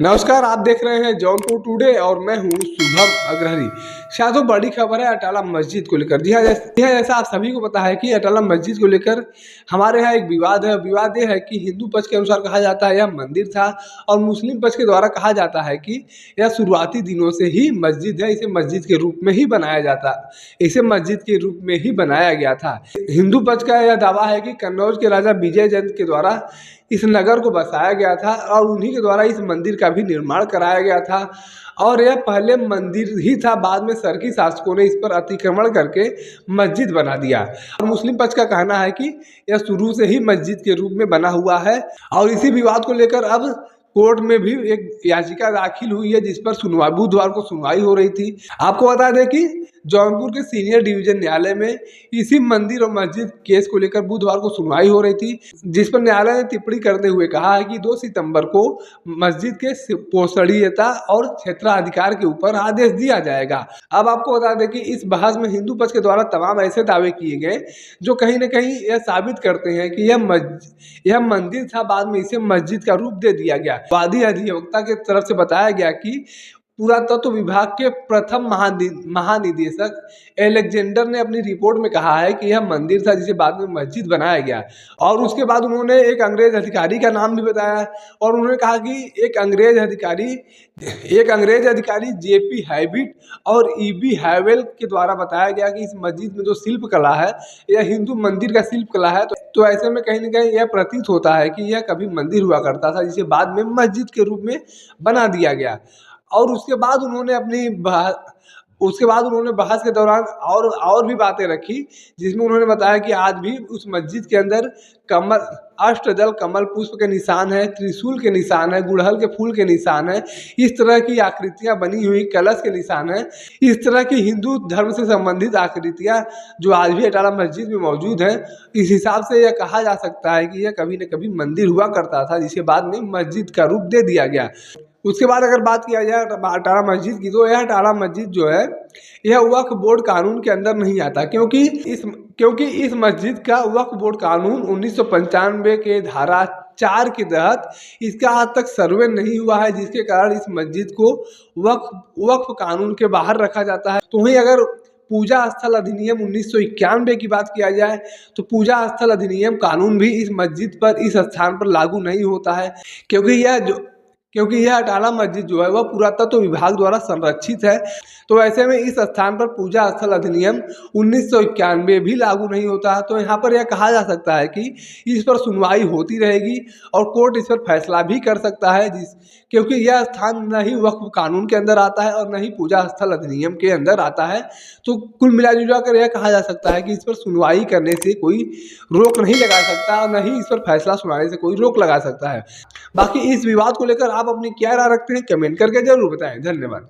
नमस्कार, आप देख रहे हैं जौनपुर टुडे और मैं हूं शुभम अग्रहरी। शायद बड़ी खबर है अटाला मस्जिद को लेकर। जी हाँ, जैसा आप सभी को पता है कि अटाला मस्जिद को लेकर हमारे यहाँ एक विवाद है। विवाद ये है कि हिंदू पक्ष के अनुसार कहा जाता है यह मंदिर था और मुस्लिम पक्ष के द्वारा कहा जाता है कि यह शुरुआती दिनों से ही मस्जिद है, इसे मस्जिद के रूप में ही बनाया जाता, इसे मस्जिद के रूप में ही बनाया गया था। हिंदू पक्ष का यह दावा है कि कन्नौज के राजा विजयचंद के द्वारा इस नगर को बसाया गया था और उन्हीं के द्वारा इस मंदिर का भी निर्माण कराया गया था और यह पहले मंदिर ही था। बाद में सरकी शासकों ने इस पर अतिक्रमण करके मस्जिद बना दिया और मुस्लिम पक्ष का कहना है कि यह शुरू से ही मस्जिद के रूप में बना हुआ है। और इसी विवाद को लेकर अब कोर्ट में भी एक याचिका दाखिल हुई है जिस पर सुनवाई बुधवार को सुनवाई हो रही थी। आपको बता दें कि जौनपुर के सीनियर डिवीजन न्यायालय में इसी मंदिर और मस्जिद केस को लेकर बुधवार को सुनवाई हो रही थी, जिस पर न्यायालय ने टिप्पणी करते हुए कहा है कि 2 सितंबर को मस्जिद के पोषणीयता और क्षेत्राधिकार के ऊपर आदेश दिया जाएगा। अब आपको बता दें कि इस बहस में हिंदू पक्ष के द्वारा तमाम ऐसे दावे किए गए जो कहीं न कहीं यह साबित करते हैं कि यह मंदिर था, बाद में इसे मस्जिद का रूप दे दिया गया। वादी अधिवक्ता के तरफ से बताया गया कि पुरातत्व विभाग के प्रथम महानिदेशक एलेक्जेंडर ने अपनी रिपोर्ट में कहा है कि यह मंदिर था जिसे बाद में मस्जिद बनाया गया। और उसके बाद उन्होंने एक अंग्रेज अधिकारी का नाम भी बताया और उन्होंने कहा कि एक अंग्रेज अधिकारी जेपी हैबिट और ईबी हैवेल के द्वारा बताया गया कि इस मस्जिद में जो शिल्प कला है यह हिंदू मंदिर का शिल्प कला है। तो ऐसे में कहीं न कहीं यह प्रतीत होता है कि यह कभी मंदिर हुआ करता था जिसे बाद में मस्जिद के रूप में बना दिया गया। और उसके बाद उन्होंने बहस के दौरान और भी बातें रखी, जिसमें उन्होंने बताया कि आज भी उस मस्जिद के अंदर अष्टदल कमल पुष्प के निशान है, त्रिशूल के निशान है, गुड़हल के फूल के निशान है, इस तरह की आकृतियां बनी हुई कलश के निशान है। इस तरह की हिंदू धर्म से संबंधित आकृतियां जो आज भी अटाला मस्जिद में मौजूद हैं, इस हिसाब से यह कहा जा सकता है कि यह कभी न कभी मंदिर हुआ करता था जिसे बाद में मस्जिद का रूप दे दिया गया। उसके बाद अगर बात किया जाए अटाला मस्जिद की, तो यह अटाला मस्जिद जो है यह वक्फ बोर्ड कानून के अंदर नहीं आता, क्योंकि इस मस्जिद का वक्फ बोर्ड कानून 1995 के धारा 4 के तहत इसका आज तक सर्वे नहीं हुआ है, जिसके कारण इस मस्जिद को वक्फ कानून के बाहर रखा जाता है। तो वहीं अगर पूजा स्थल अधिनियम 1991 की बात किया जाए तो पूजा स्थल अधिनियम कानून भी इस मस्जिद पर, इस स्थान पर लागू नहीं होता है, क्योंकि यह अटाला मस्जिद जो है वह पुरातत्व विभाग द्वारा संरक्षित है। तो ऐसे में इस स्थान पर पूजा स्थल अधिनियम 1991 भी लागू नहीं होता है। तो यहाँ पर यह कहा जा सकता है कि इस पर सुनवाई होती रहेगी और कोर्ट इस पर फैसला भी कर सकता है, क्योंकि यह स्थान न ही वक्फ कानून के अंदर आता है और न ही पूजा स्थल अधिनियम के अंदर आता है। तो कुल मिला कर यह कहा जा सकता है कि इस पर सुनवाई करने से कोई रोक नहीं लगा सकता और न ही इस पर फैसला सुनाने से कोई रोक लगा सकता है। बाकी इस विवाद को लेकर आप अपनी क्या राय रखते हैं, कमेंट करके जरूर बताएं। धन्यवाद।